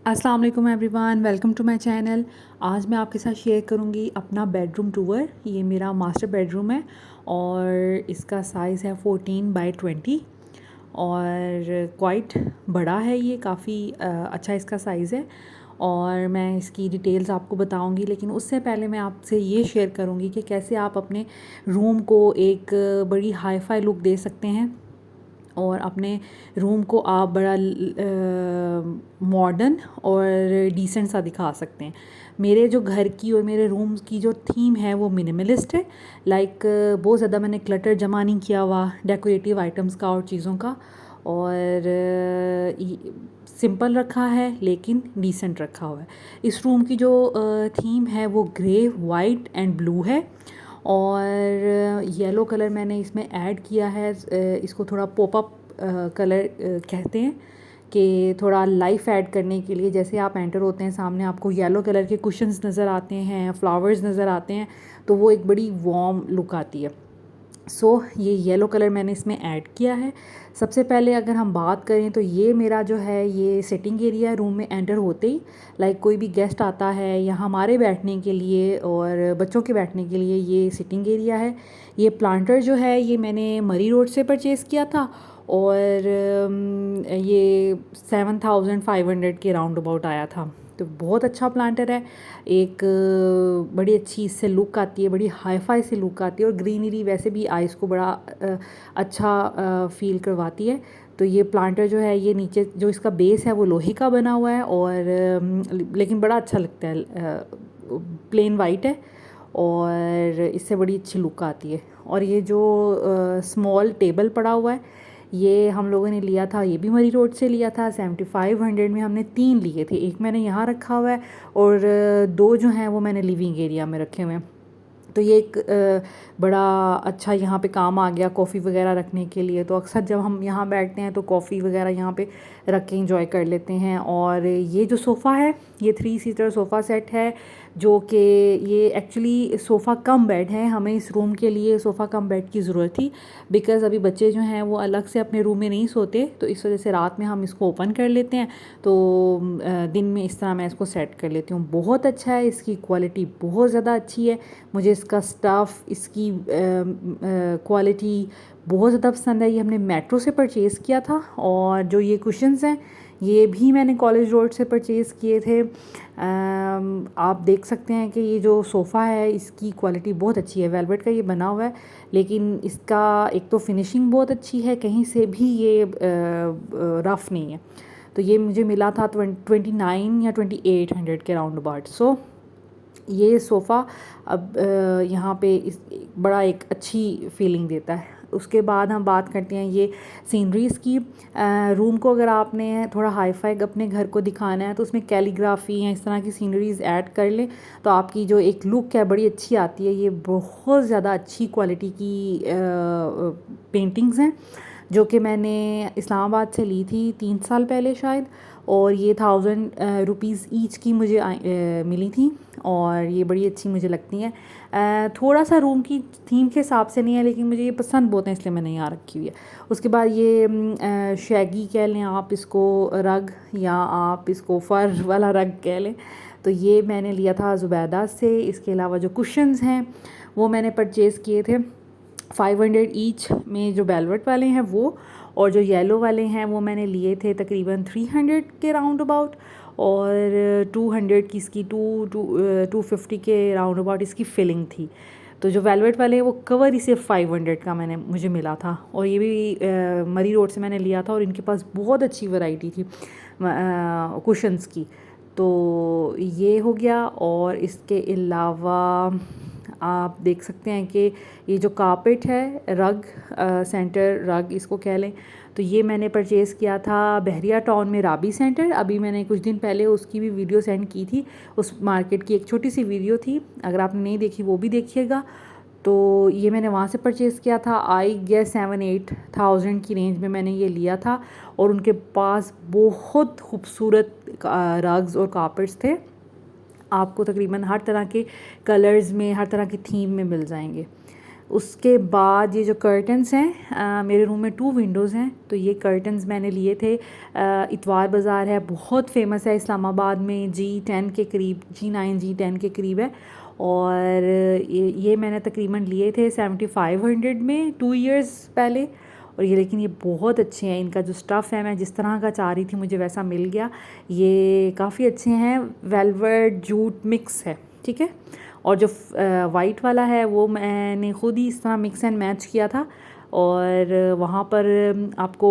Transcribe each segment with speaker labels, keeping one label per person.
Speaker 1: अस्सलाम वालेकुम everyone, welcome to my channel. आज मैं आपके साथ शेयर करूंगी अपना बेडरूम टूर। ये मेरा मास्टर बेडरूम है और इसका साइज़ है 14 बाई 20 और क्वाइट बड़ा है। ये काफ़ी अच्छा इसका साइज़ है और मैं इसकी डिटेल्स आपको बताऊंगी। लेकिन उससे पहले मैं आपसे ये शेयर करूंगी कि कैसे आप अपने रूम को एक बड़ी हाई फाई लुक दे सकते हैं और अपने रूम को आप बड़ा मॉडर्न और डिसेंट सा दिखा सकते हैं। मेरे जो घर की और मेरे रूम की जो थीम है वो मिनिमलिस्ट है। लाइक बहुत ज़्यादा मैंने क्लटर जमा नहीं किया हुआ डेकोरेटिव आइटम्स का और चीज़ों का, और सिंपल रखा है लेकिन डिसेंट रखा हुआ है। इस रूम की जो थीम है वो ग्रे, वाइट एंड ब्लू है और येलो कलर मैंने इसमें ऐड किया है। इसको थोड़ा पॉपअप कलर कहते हैं कि थोड़ा लाइफ ऐड करने के लिए। जैसे आप एंटर होते हैं सामने आपको येलो कलर के कुशन्स नज़र आते हैं, फ्लावर्स नज़र आते हैं, तो वो एक बड़ी वार्म लुक आती है। ये येलो कलर मैंने इसमें ऐड किया है। सबसे पहले अगर हम बात करें तो ये मेरा जो है ये सिटिंग एरिया है रूम में एंटर होते ही। लाइक कोई भी गेस्ट आता है या हमारे बैठने के लिए और बच्चों के बैठने के लिए ये सिटिंग एरिया है। ये प्लांटर जो है ये मैंने मरी रोड से परचेज़ किया था और ये 7500 के राउंड अबाउट आया था। तो बहुत अच्छा प्लांटर है। एक बड़ी अच्छी इससे लुक आती है, बड़ी हाई फाई से लुक आती है और ग्रीनरी वैसे भी आइज़ को बड़ा अच्छा फील करवाती है। तो ये प्लांटर जो है ये नीचे जो इसका बेस है वो लोहे का बना हुआ है और लेकिन बड़ा अच्छा लगता है। प्लेन वाइट है और इससे बड़ी अच्छी लुक आती है। और ये जो स्मॉल टेबल पड़ा हुआ है ये हम लोगों ने लिया था, ये भी मरी रोड से लिया था। 7500 में हमने 3 लिए थे। एक मैंने यहाँ रखा हुआ है और 2 जो हैं वो मैंने लिविंग एरिया में रखे हुए हैं। तो ये एक बड़ा अच्छा यहाँ पे काम आ गया कॉफ़ी वगैरह रखने के लिए। तो अक्सर जब हम यहाँ बैठते हैं तो कॉफ़ी वगैरह यहाँ पे रख के इंजॉय कर लेते हैं। और ये जो सोफ़ा है ये 3 सीटर सोफ़ा सेट है जो कि ये एक्चुअली सोफ़ा कम बेड है। हमें इस रूम के लिए सोफ़ा कम बेड की ज़रूरत थी बिकॉज़ अभी बच्चे जो हैं वो अलग से अपने रूम में नहीं सोते, तो इस वजह से रात में हम इसको ओपन कर लेते हैं। तो दिन में इस तरह मैं इसको सेट कर लेती हूँ। बहुत अच्छा है, इसकी क्वालिटी बहुत ज़्यादा अच्छी है। मुझे इसका स्टफ़, इसकी क्वालिटी बहुत ज़्यादा पसंद है। ये हमने मेट्रो से परचेज़ किया था और जो ये कुशन्स हैं ये भी मैंने कॉलेज रोड से परचेज़ किए थे। आप देख सकते हैं कि ये जो सोफ़ा है इसकी क्वालिटी बहुत अच्छी है। वेलवेट का ये बना हुआ है लेकिन इसका एक तो फिनिशिंग बहुत अच्छी है, कहीं से भी ये रफ़ नहीं है। तो ये मुझे मिला था 29 या 2800 के राउंड अबाउट। ये सोफ़ा अब यहाँ पे इस बड़ा एक अच्छी फीलिंग देता है। उसके बाद हम बात करते हैं ये सीनरीज़ की। रूम को अगर आपने थोड़ा हाई फाई अपने घर को दिखाना है तो उसमें कैलीग्राफी या इस तरह की सीनरीज़ ऐड कर लें तो आपकी जो एक लुक है बड़ी अच्छी आती है। ये बहुत ज़्यादा अच्छी क्वालिटी की पेंटिंग्स हैं जो कि मैंने इस्लामाबाद से ली थी 3 साल पहले शायद, और ये 1000 रुपीज़ ईच की मुझे मिली थी और ये बड़ी अच्छी मुझे लगती हैं। थोड़ा सा रूम की थीम के हिसाब से नहीं है लेकिन मुझे ये पसंद बहुत है इसलिए मैंने यहाँ रखी हुई है। उसके बाद ये शैगी कह लें आप इसको, रग, या आप इसको फ़र वाला रग कह लें। तो ये मैंने लिया था ज़ुबैदा से। इसके अलावा जो कुशन्स हैं वो मैंने परचेज़ किए थे 500 ईच में, जो वेलवेट वाले हैं वो, और जो येलो वाले हैं वो मैंने लिए थे तकरीबन 300 के राउंड अबाउट, और 200 की इसकी 250 के राउंड अबाउट इसकी फिलिंग थी। तो जो वेलवेट वाले हैं वो कवर ही सिर्फ 500 का मुझे मिला था और ये भी मरी रोड से मैंने लिया था और इनके पास बहुत अच्छी वैरायटी थी कुशन्स की। तो ये हो गया। और इसके अलावा आप देख सकते हैं कि ये जो कारपेट है, रग, सेंटर रग इसको कह लें, तो ये मैंने परचेज़ किया था बहरिया टाउन में राबी सेंटर। अभी मैंने कुछ दिन पहले उसकी भी वीडियो सेंड की थी। उस मार्केट की एक छोटी सी वीडियो थी, अगर आपने नहीं देखी वो भी देखिएगा। तो ये मैंने वहाँ से परचेज़ किया था। आई गेस 7-8 थाउजेंड की रेंज में मैंने ये लिया था और उनके पास बहुत खूबसूरत रग्स और कारपेट्स थे। आपको तकरीबन हर तरह के कलर्स में, हर तरह की थीम में मिल जाएंगे। उसके बाद ये जो कर्टन्स हैं, मेरे रूम में 2 विंडोज़ हैं, तो ये कर्टन्स मैंने लिए थे। इतवार बाज़ार है, बहुत फेमस है इस्लामाबाद में, G10 के करीब, G9 G10 के करीब है। और ये मैंने तकरीबन लिए थे 7500 में 2 इयर्स पहले। और ये लेकिन ये बहुत अच्छे हैं, इनका जो स्टफ़ है, मैं जिस तरह का चाह रही थी मुझे वैसा मिल गया। ये काफ़ी अच्छे हैं, वेलवेट जूट मिक्स है, ठीक है। और जो वाइट वाला है वो मैंने ख़ुद ही इस तरह मिक्स एंड मैच किया था। और वहाँ पर आपको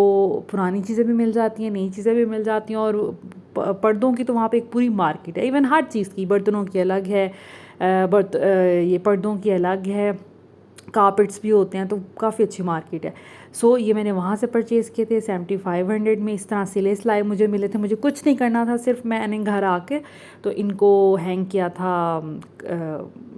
Speaker 1: पुरानी चीज़ें भी मिल जाती हैं, नई चीज़ें भी मिल जाती हैं, और पर्दों की तो वहाँ पे एक पूरी मार्केट है। इवन हर चीज़ की, बर्तनों की अलग है, ये पर्दों की अलग है, कारपेट्स भी होते हैं, तो काफ़ी अच्छी मार्केट है। सो ये मैंने वहाँ से परचेज़ किए थे 7500 में। इस तरह सिले सिलाए मुझे मिले थे, मुझे कुछ नहीं करना था, सिर्फ मैंने घर आके तो इनको हैंग किया था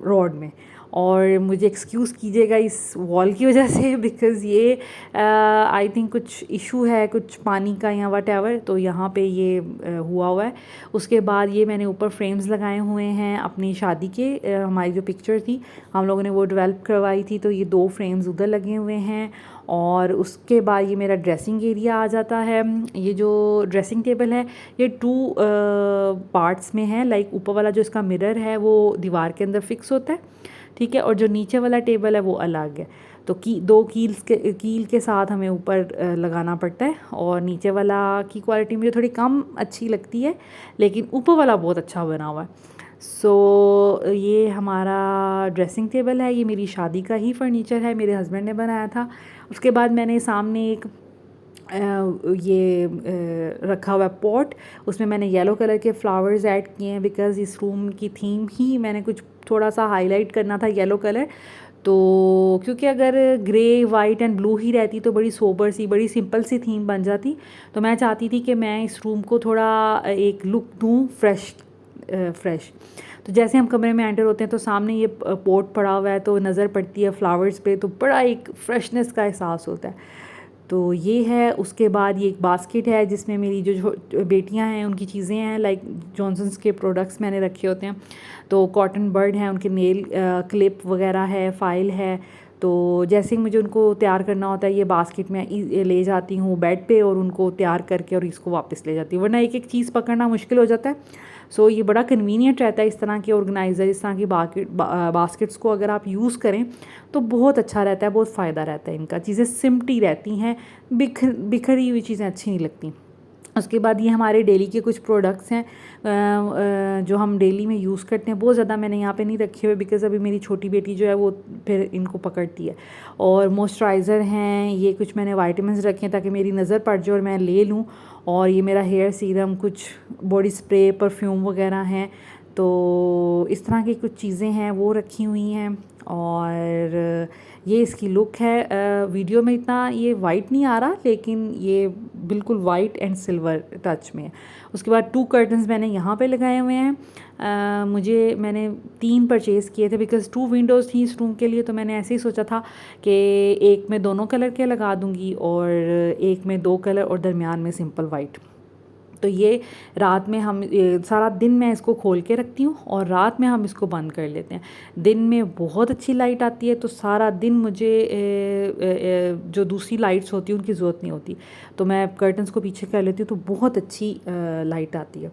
Speaker 1: रॉड में। और मुझे एक्सक्यूज़ कीजिएगा इस वॉल की वजह से, बिकॉज़ ये आई थिंक कुछ इशू है, कुछ पानी का या वट एवर, तो यहाँ पे ये हुआ है। उसके बाद ये मैंने ऊपर फ्रेम्स लगाए हुए हैं अपनी शादी के, हमारी जो पिक्चर थी हम लोगों ने वो डेवलप करवाई थी, तो ये 2 फ्रेम्स उधर लगे हुए हैं। और उसके बाद ये मेरा ड्रेसिंग एरिया आ जाता है। ये जो ड्रेसिंग टेबल है ये 2 पार्ट्स में है, लाइक ऊपर वाला जो इसका मिरर है वो दीवार के अंदर फिक्स होता है, ठीक है, और जो नीचे वाला टेबल है वो अलग है। तो 2 कील के साथ हमें ऊपर लगाना पड़ता है। और नीचे वाला की क्वालिटी मुझे थोड़ी कम अच्छी लगती है, लेकिन ऊपर वाला बहुत अच्छा बना हुआ है। सो ये हमारा ड्रेसिंग टेबल है, ये मेरी शादी का ही फर्नीचर है, मेरे हस्बैंड ने बनाया था। उसके बाद मैंने सामने एक रखा हुआ पॉट, उसमें मैंने येलो कलर के फ्लावर्स ऐड किए हैं, बिकॉज़ इस रूम की थीम ही मैंने कुछ थोड़ा सा हाईलाइट करना था येलो कलर। तो क्योंकि अगर ग्रे वाइट एंड ब्लू ही रहती तो बड़ी सोबर सी, बड़ी सिंपल सी थीम बन जाती। तो मैं चाहती थी कि मैं इस रूम को थोड़ा एक लुक दूँ फ्रेश। तो जैसे हम कमरे में एंटर होते हैं तो सामने ये पॉट पड़ा हुआ है, तो नज़र पड़ती है फ्लावर्स पे, तो बड़ा एक फ्रेशनेस का एहसास होता है। तो ये है। उसके बाद ये एक बास्केट है जिसमें मेरी जो बेटियां हैं उनकी चीज़ें हैं, लाइक जॉनसन्स के प्रोडक्ट्स मैंने रखे होते हैं। तो कॉटन बर्ड हैं, उनके नेल क्लिप वगैरह है, फ़ाइल है। तो जैसे ही मुझे उनको तैयार करना होता है ये बास्केट में ले जाती हूँ बेड पे, और उनको तैयार करके और इसको वापस ले जाती हूँ, वरना एक एक चीज़ पकड़ना मुश्किल हो जाता है। सो ये बड़ा कन्वीनियंट रहता है इस तरह के ऑर्गेनाइज़र, इस तरह की बास्केट्स को अगर आप यूज़ करें तो बहुत अच्छा रहता है, बहुत फ़ायदा रहता है इनका। चीज़ें सिमटी रहती हैं, बिखरी हुई चीज़ें अच्छी नहीं लगती। उसके बाद ये हमारे डेली के कुछ प्रोडक्ट्स हैं जो हम डेली में यूज़ करते हैं। बहुत ज़्यादा मैंने यहाँ पे नहीं रखे हुए, बिकॉज़ अभी मेरी छोटी बेटी जो है वो फिर इनको पकड़ती है। और मॉइस्चराइज़र हैं, ये कुछ मैंने वाइटामिन्स रखे हैं ताकि मेरी नज़र पड़ जाए और मैं ले लूँ। और ये मेरा हेयर सीरम, कुछ बॉडी स्प्रे, परफ्यूम वगैरह हैं। तो इस तरह की कुछ चीज़ें हैं वो रखी हुई हैं। और ये इसकी लुक है। वीडियो में इतना ये वाइट नहीं आ रहा, लेकिन ये बिल्कुल वाइट एंड सिल्वर टच में है। उसके बाद 2 कर्टन्स मैंने यहाँ पे लगाए हुए हैं। मैंने 3 परचेज़ किए थे, बिकॉज़ 2 विंडोज़ थी इस रूम के लिए, तो मैंने ऐसे ही सोचा था कि एक में दोनों कलर के लगा दूँगी और एक में 2 कलर और दरमियान में सिंपल वाइट। तो ये रात में हम सारा दिन मैं इसको खोल के रखती हूँ और रात में हम इसको बंद कर लेते हैं। दिन में बहुत अच्छी लाइट आती है, तो सारा दिन मुझे जो दूसरी लाइट्स होती हैं उनकी ज़रूरत नहीं होती, तो मैं कर्टन्स को पीछे कर लेती हूँ, तो बहुत अच्छी लाइट आती है।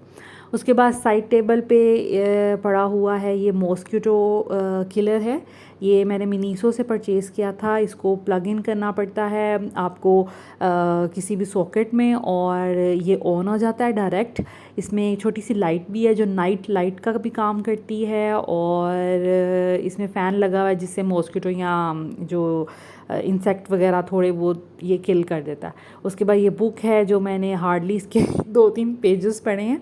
Speaker 1: उसके बाद साइड टेबल पे पड़ा हुआ है ये मॉस्किटो किलर है। ये मैंने मिनीसो से परचेज़ किया था। इसको प्लग इन करना पड़ता है आपको किसी भी सॉकेट में, और ये ऑन हो जाता है डायरेक्ट। इसमें एक छोटी सी लाइट भी है जो नाइट लाइट का भी काम करती है, और इसमें फ़ैन लगा हुआ है जिससे मॉस्किटो या जो इंसेक्ट वगैरह थोड़े वो ये किल कर देता है। उसके बाद ये बुक है जो मैंने हार्डली इसके 2-3 पेजेस पढ़े हैं।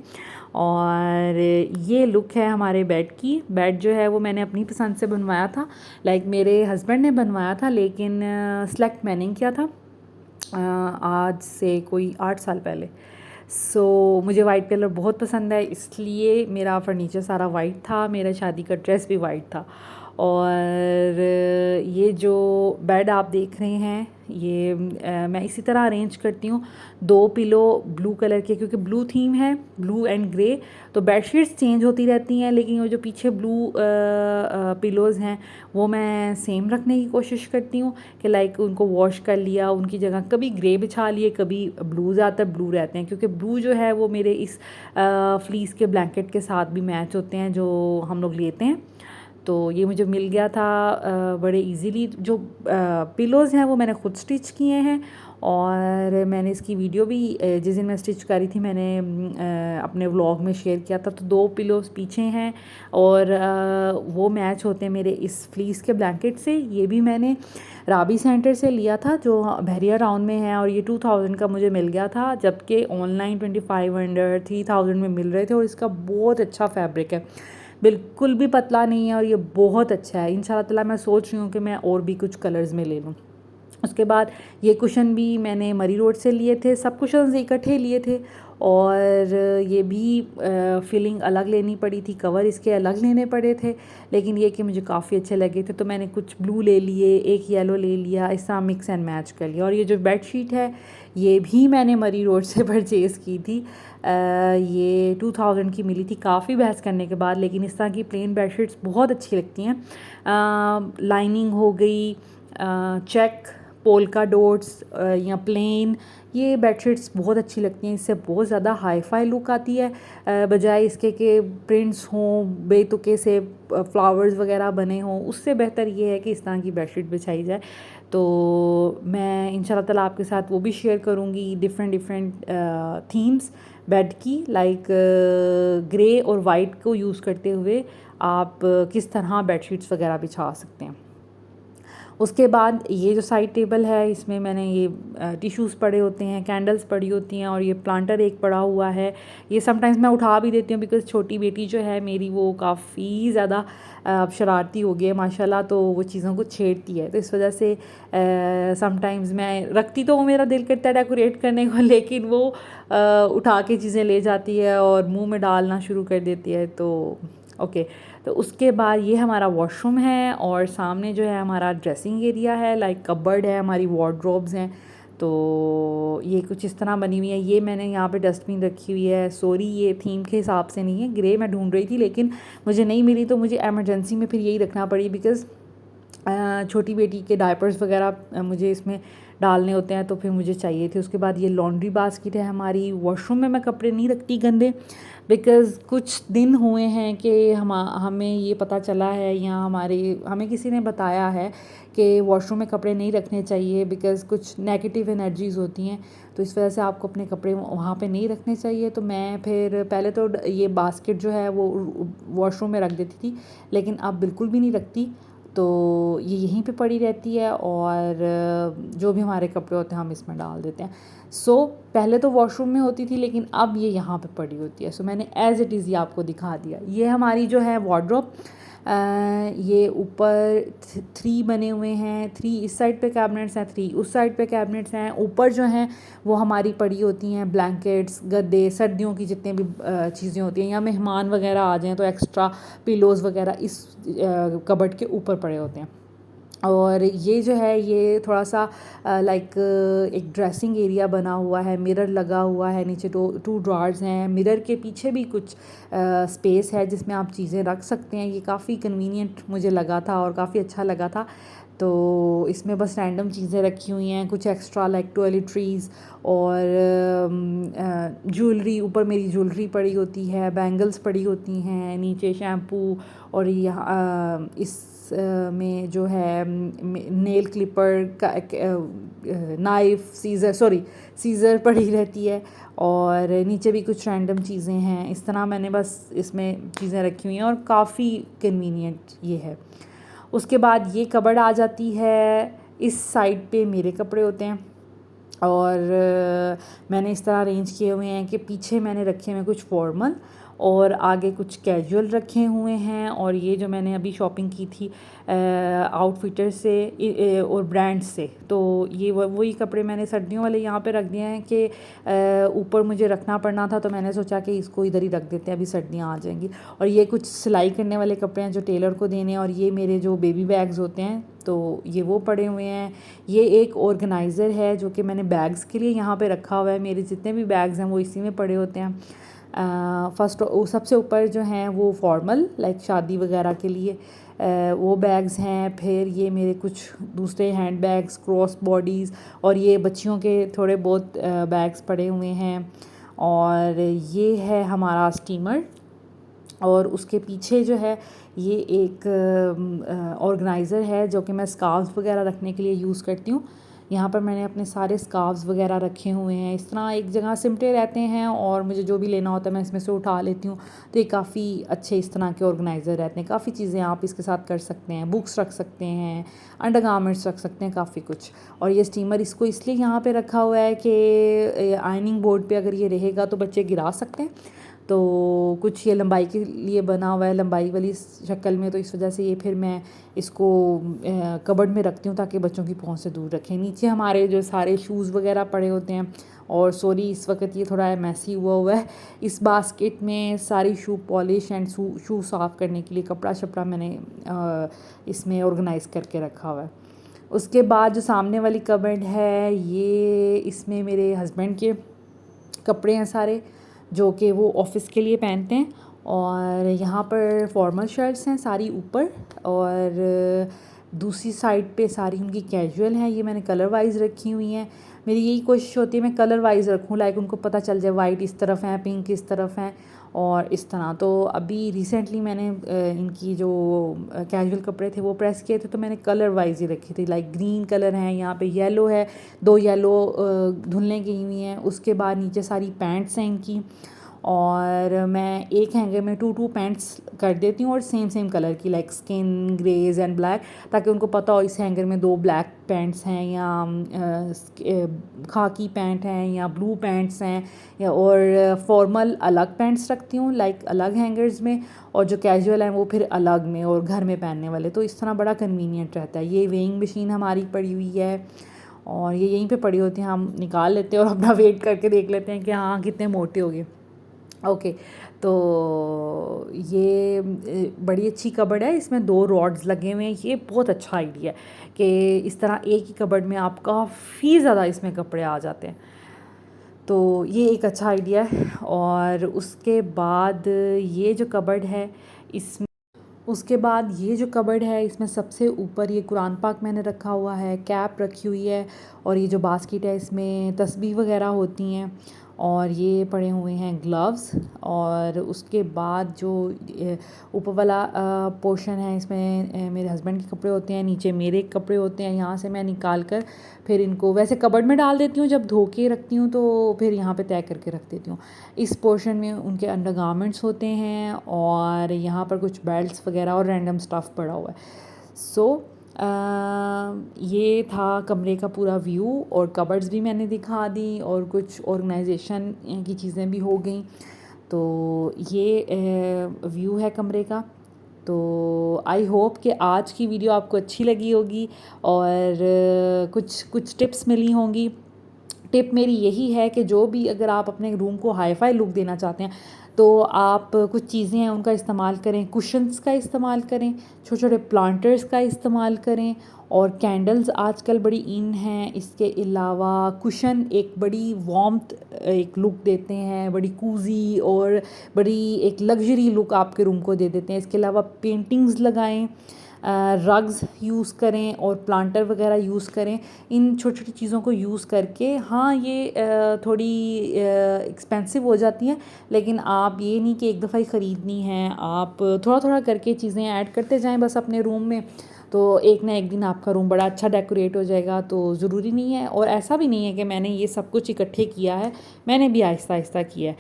Speaker 1: और ये लुक है हमारे बेड की। बेड जो है वो मैंने अपनी पसंद से बनवाया था, लाइक मेरे हस्बैंड ने बनवाया था, लेकिन सेलेक्ट मैंने किया था आज से कोई 8 साल पहले। सो मुझे वाइट कलर बहुत पसंद है, इसलिए मेरा फर्नीचर सारा वाइट था, मेरा शादी का ड्रेस भी वाइट था। और ये जो बेड आप देख रहे हैं ये मैं इसी तरह अरेंज करती हूँ। 2 पिलो ब्लू कलर के, क्योंकि ब्लू थीम है, ब्लू एंड ग्रे, तो बेडशीट्स चेंज होती रहती हैं, लेकिन वो जो पीछे ब्लू पिलोज़ हैं वो मैं सेम रखने की कोशिश करती हूँ कि लाइक उनको वॉश कर लिया, उनकी जगह कभी ग्रे बिछा लिए, कभी ब्लू ज़्यादातर ब्लू रहते हैं, क्योंकि ब्लू जो है वो मेरे इस फ्लीस के ब्लैंकेट के साथ भी मैच होते हैं जो हम लोग लेते हैं। तो ये मुझे मिल गया था बड़े इजीली। जो पिलोज़ हैं वो मैंने ख़ुद स्टिच किए हैं, और मैंने इसकी वीडियो भी जिस दिन मैं स्टिच करी थी मैंने अपने व्लॉग में शेयर किया था। तो 2 पिलोज़ पीछे हैं और वो मैच होते हैं मेरे इस फ्लीस के ब्लैंकेट से। ये भी मैंने राबी सेंटर से लिया था जो बहरिया टाउन में है, और ये 2000 का मुझे मिल गया था, जबकि ऑनलाइन 2500 3000 में मिल रहे थे। और इसका बहुत अच्छा फैब्रिक है, बिल्कुल भी पतला नहीं है, और ये बहुत अच्छा है। इंशाल्लाह ताला मैं सोच रही हूँ कि मैं और भी कुछ कलर्स में ले लूँ। उसके बाद ये कुशन भी मैंने मरी रोड से लिए थे, सब कुशन्स इकट्ठे लिए थे, और ये भी फिलिंग अलग लेनी पड़ी थी, कवर इसके अलग लेने पड़े थे, लेकिन ये कि मुझे काफ़ी अच्छे लगे थे तो मैंने कुछ ब्लू ले लिए, एक येलो ले लिया, इस तरह मिक्स एंड मैच कर लिया। और ये जो बेडशीट है ये भी मैंने मरी रोड से परचेज़ की थी, ये 2000 की मिली थी काफ़ी बहस करने के बाद, लेकिन इस तरह की प्लेन बेडशीट्स बहुत अच्छी लगती हैं। लाइनिंग हो गई, चेक, पोल्का डॉट्स या प्लेन, ये बेडशीट्स बहुत अच्छी लगती हैं। इससे बहुत ज़्यादा हाई फाई लुक आती है, बजाय इसके कि प्रिंट्स हों, बेतुके से फ्लावर्स वगैरह बने हों, उससे बेहतर ये है कि इस तरह की बेडशीट बिछाई जाए। तो मैं इंशाल्लाह ताला आपके साथ वो भी शेयर करूँगी, डिफरेंट थीम्स बेड की, लाइक ग्रे और वाइट को यूज़ करते हुए आप किस तरह बेडशीट्स वगैरह बिछा सकते हैं। उसके बाद ये जो साइड टेबल है इसमें मैंने ये टिश्यूज़ पड़े होते हैं, कैंडल्स पड़ी होती हैं, और ये प्लांटर एक पड़ा हुआ है। ये समटाइम्स मैं उठा भी देती हूँ बिकॉज़ छोटी बेटी जो है मेरी वो काफ़ी ज़्यादा शरारती हो गई है माशाल्लाह, तो वो चीज़ों को छेड़ती है, तो इस वजह से समटाइम्स मैं रखती तो मेरा दिल करता है डेकोरेट करने को, लेकिन वो उठा के चीज़ें ले जाती है और मुँह में डालना शुरू कर देती है। तो ओके, तो उसके बाद ये हमारा वॉशरूम है, और सामने जो है हमारा ड्रेसिंग एरिया है, लाइक कबर्ड है, हमारी वार्डरोब्स हैं। तो ये कुछ इस तरह बनी हुई है। ये मैंने यहाँ पे डस्टबिन रखी हुई है, सॉरी ये थीम के हिसाब से नहीं है, ग्रे मैं ढूंढ रही थी लेकिन मुझे नहीं मिली, तो मुझे एमरजेंसी में फिर यही रखना पड़ी, बिकॉज़ छोटी बेटी के डायपर्स वगैरह मुझे इसमें डालने होते हैं, तो फिर मुझे चाहिए थे। उसके बाद ये लॉन्ड्री बास्केट है हमारी। वॉशरूम में मैं कपड़े नहीं रखती गंदे, बिकॉज़ कुछ दिन हुए हैं कि हमें ये पता चला है, या हमें किसी ने बताया है कि वॉशरूम में कपड़े नहीं रखने चाहिए, बिकॉज़ कुछ नेगेटिव एनर्जीज़ होती हैं, तो इस वजह से आपको अपने कपड़े वहाँ पे नहीं रखने चाहिए। तो मैं फिर पहले तो ये बास्केट जो है वो वॉशरूम में रख देती थी, लेकिन अब बिल्कुल भी नहीं रखती, तो ये यहीं पे पड़ी रहती है, और जो भी हमारे कपड़े होते हैं हम इसमें डाल देते हैं। सो पहले तो वॉशरूम में होती थी, लेकिन अब ये यहाँ पे पड़ी होती है। सो मैंने एज़ इट इज़ ये आपको दिखा दिया। ये हमारी जो है वार्डरोब, ये ऊपर 3 बने हुए हैं, 3 इस साइड पे कैबिनेट्स हैं, 3 उस साइड पे कैबिनेट्स हैं। ऊपर जो हैं वो हमारी पड़ी होती हैं ब्लैंकेट्स, गद्दे, सर्दियों की जितनी भी चीज़ें होती हैं, या मेहमान वगैरह आ जाएँ तो एक्स्ट्रा पिलोज़ वगैरह इस कबर्ड के ऊपर पड़े होते हैं। और ये जो है ये थोड़ा सा लाइक एक ड्रेसिंग एरिया बना हुआ है, मिरर लगा हुआ है, नीचे 2 ड्रॉर्स हैं, मिरर के पीछे भी कुछ स्पेस है जिसमें आप चीज़ें रख सकते हैं। ये काफ़ी कन्वीनियंट मुझे लगा था और काफ़ी अच्छा लगा था। तो इसमें बस रैंडम चीज़ें रखी हुई हैं, कुछ एक्स्ट्रा लाइक टॉयलेटरीज़, और ज्वेलरी, ऊपर मेरी ज्वेलरी पड़ी होती है, बैंगल्स पड़ी होती हैं, नीचे शैम्पू, और यहाँ इस में जो है नेल क्लिपर का नाइफ़, सीज़र पड़ी रहती है, और नीचे भी कुछ रैंडम चीज़ें हैं। इस तरह मैंने बस इसमें चीज़ें रखी हुई हैं, और काफ़ी कन्वीनियंट ये है। उसके बाद ये कबर्ड आ जाती है, इस साइड पे मेरे कपड़े होते हैं, और मैंने इस तरह अरेंज किए हुए हैं कि पीछे मैंने रखे हुए कुछ फॉर्मल और आगे कुछ कैजुअल रखे हुए हैं। और ये जो मैंने अभी शॉपिंग की थी आउटफिटर से और ब्रांड से, तो ये वही कपड़े मैंने सर्दियों वाले यहाँ पे रख दिए हैं कि ऊपर मुझे रखना पड़ना था, तो मैंने सोचा कि इसको इधर ही रख देते हैं, अभी सर्दियाँ आ जाएंगी। और ये कुछ सिलाई करने वाले कपड़े हैं जो टेलर को देने हैं। और ये मेरे जो बेबी बैग्स होते हैं तो ये वो पड़े हुए हैं। ये एक ऑर्गेनाइज़र है जो कि मैंने बैग्स के लिए यहाँ पे रखा हुआ है। मेरे जितने भी बैग्स हैं वो इसी में पड़े होते हैं। फर्स्ट सबसे ऊपर जो हैं वो फॉर्मल लाइक शादी वगैरह के लिए वो बैग्स हैं। फिर ये मेरे कुछ दूसरे हैंड बैग्स, क्रॉस बॉडीज़, और ये बच्चियों के थोड़े बहुत बैग्स पड़े हुए हैं। और ये है हमारा स्टीमर। और उसके पीछे जो है ये एक ऑर्गेनाइज़र है जो कि मैं स्कार्फ्स वगैरह रखने के लिए यूज़ करती हूँ। यहाँ पर मैंने अपने सारे स्कार्फ्स वगैरह रखे हुए हैं। इस तरह एक जगह सिमटे रहते हैं और मुझे जो भी लेना होता है मैं इसमें से उठा लेती हूँ। तो ये काफ़ी अच्छे इस तरह के ऑर्गेनाइज़र रहते हैं। काफ़ी चीज़ें आप इसके साथ कर सकते हैं, बुक्स रख सकते हैं, अंडरगारमेंट्स रख सकते हैं, काफ़ी कुछ। और ये स्टीमर इसको इसलिए यहाँ पे रखा हुआ है कि आयनिंग बोर्ड पे अगर ये रहेगा तो बच्चे गिरा सकते हैं। तो कुछ ये लंबाई के लिए बना हुआ है, लंबाई वाली शक्ल में, तो इस वजह से ये फिर मैं इसको कबर्ड में रखती हूँ ताकि बच्चों की पहुँच से दूर रखें। नीचे हमारे जो सारे शूज़ वगैरह पड़े होते हैं। और सॉरी इस वक्त ये थोड़ा मैसी हुआ है। इस बास्केट में सारी शू पॉलिश एंड शू साफ़ करने के लिए कपड़ा शपड़ा मैंने इसमें ऑर्गेनाइज़ करके रखा हुआ है। उसके बाद जो सामने वाली कबर्ड है ये इसमें मेरे हस्बैंड के कपड़े हैं सारे, जो कि वो ऑफ़िस के लिए पहनते हैं। और यहाँ पर फॉर्मल शर्ट्स हैं सारी ऊपर, और दूसरी साइड पे सारी उनकी कैजुअल हैं। ये मैंने कलर वाइज रखी हुई हैं। मेरी यही कोशिश होती है मैं कलर वाइज रखूँ, लाइक उनको पता चल जाए वाइट इस तरफ हैं, पिंक इस तरफ हैं और इस तरह। तो अभी रिसेंटली मैंने इनकी जो कैजुअल कपड़े थे वो प्रेस किए थे, तो मैंने कलर वाइज ही रखी थी। लाइक ग्रीन कलर हैं, यहाँ पे येलो है, 2 येलो धुलने की हुई हैं। उसके बाद नीचे सारी पैंट्स हैं इनकी। और मैं एक हैंगर में 2 पैंट्स कर देती हूँ और सेम कलर की, like skin greys and black, ताकि उनको पता हो इस हैंगर में 2 ब्लैक पैंट्स हैं या खाकी पैंट हैं या ब्लू पैंट्स हैं, या और फॉर्मल अलग पैंट्स रखती हूँ लाइक अलग हैंगर्स में, और जो कैजुअल हैं वो फिर अलग में और घर में पहनने वाले। तो इस तरह बड़ा कन्वीनियंट रहता है। ये वेइंग मशीन हमारी पड़ी हुई है और ये यहीं पे पड़ी होती है, हम निकाल लेते हैं और अपना वेट करके देख लेते हैं कि हाँ कितने मोटे हो गए। ओके, तो ये बड़ी अच्छी कबर्ड है, इसमें 2 रॉड्स लगे हुए हैं। ये बहुत अच्छा आइडिया है कि इस तरह एक ही कबर्ड में आप काफ़ी ज़्यादा इसमें कपड़े आ जाते हैं। तो ये एक अच्छा आइडिया है। और उसके बाद ये जो कबर्ड है इसमें इसमें सबसे ऊपर ये कुरान पाक मैंने रखा हुआ है, कैप रखी हुई है, और ये जो बास्केट है इसमें तस्बीह वगैरह होती हैं, और ये पड़े हुए हैं ग्लव्स। और उसके बाद जो ऊपर वाला पोर्शन है इसमें मेरे हस्बैंड के कपड़े होते हैं, नीचे मेरे कपड़े होते हैं। यहाँ से मैं निकाल कर फिर इनको वैसे कबर्ड में डाल देती हूँ, जब धो के रखती हूँ तो फिर यहाँ पे तय करके रख देती हूँ। इस पोर्शन में उनके अंडरगारमेंट्स होते हैं, और यहाँ पर कुछ बेल्ट्स वगैरह और रैंडम स्टफ़ पड़ा हुआ है। सो ये था कमरे का पूरा व्यू, और कबर्ड्स भी मैंने दिखा दी और कुछ ऑर्गेनाइजेशन की चीज़ें भी हो गई। तो ये व्यू है कमरे का। तो आई होप कि आज की वीडियो आपको अच्छी लगी होगी और कुछ टिप्स मिली होंगी। टिप मेरी यही है कि जो भी अगर आप अपने रूम को हाई फाई लुक देना चाहते हैं तो आप कुछ चीज़ें हैं उनका इस्तेमाल करें, कुशन्स का इस्तेमाल करें, छोटे छोटे प्लांटर्स का इस्तेमाल करें, और कैंडल्स आजकल बड़ी इन हैं। इसके अलावा कुशन एक बड़ी वार्मथ एक लुक देते हैं, बड़ी कूजी और बड़ी एक लग्जरी लुक आपके रूम को दे देते हैं। इसके अलावा पेंटिंग्स लगाएं, रग्स यूज़ करें और प्लांटर वगैरह यूज़ करें। इन छोटी छोटी चीज़ों को यूज़ करके, हाँ ये थोड़ी एक्सपेंसिव हो जाती हैं, लेकिन आप ये नहीं कि एक दफ़ा ही ख़रीदनी है, आप थोड़ा थोड़ा करके चीज़ें ऐड करते जाएं बस अपने रूम में, तो एक ना एक दिन आपका रूम बड़ा अच्छा डेकोरेट हो जाएगा। तो ज़रूरी नहीं है, और ऐसा भी नहीं है कि मैंने ये सब कुछ इकट्ठे किया है, मैंने भी आहिस्ता आहिस्ता किया है।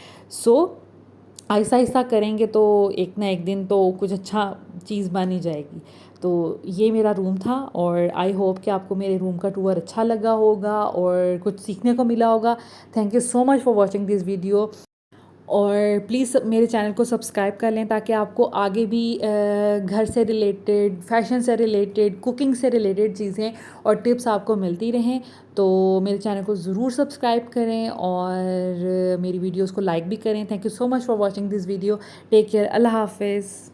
Speaker 1: आहिस्ता आहिस्ता करेंगे तो एक ना एक दिन तो कुछ अच्छा चीज़ बन ही जाएगी। तो ये मेरा रूम था और आई होप कि आपको मेरे रूम का टूर अच्छा लगा होगा और कुछ सीखने को मिला होगा। Thank you so much for watching this video. और प्लीज़ मेरे चैनल को सब्सक्राइब कर लें ताकि आपको आगे भी घर से रिलेटेड, फैशन से रिलेटेड, कुकिंग से रिलेटेड चीज़ें और टिप्स आपको मिलती रहें। तो मेरे चैनल को ज़रूर सब्सक्राइब करें और मेरी वीडियोस को लाइक भी करें। Thank you so much for watching this video. Take care. अल्लाह हाफिज़।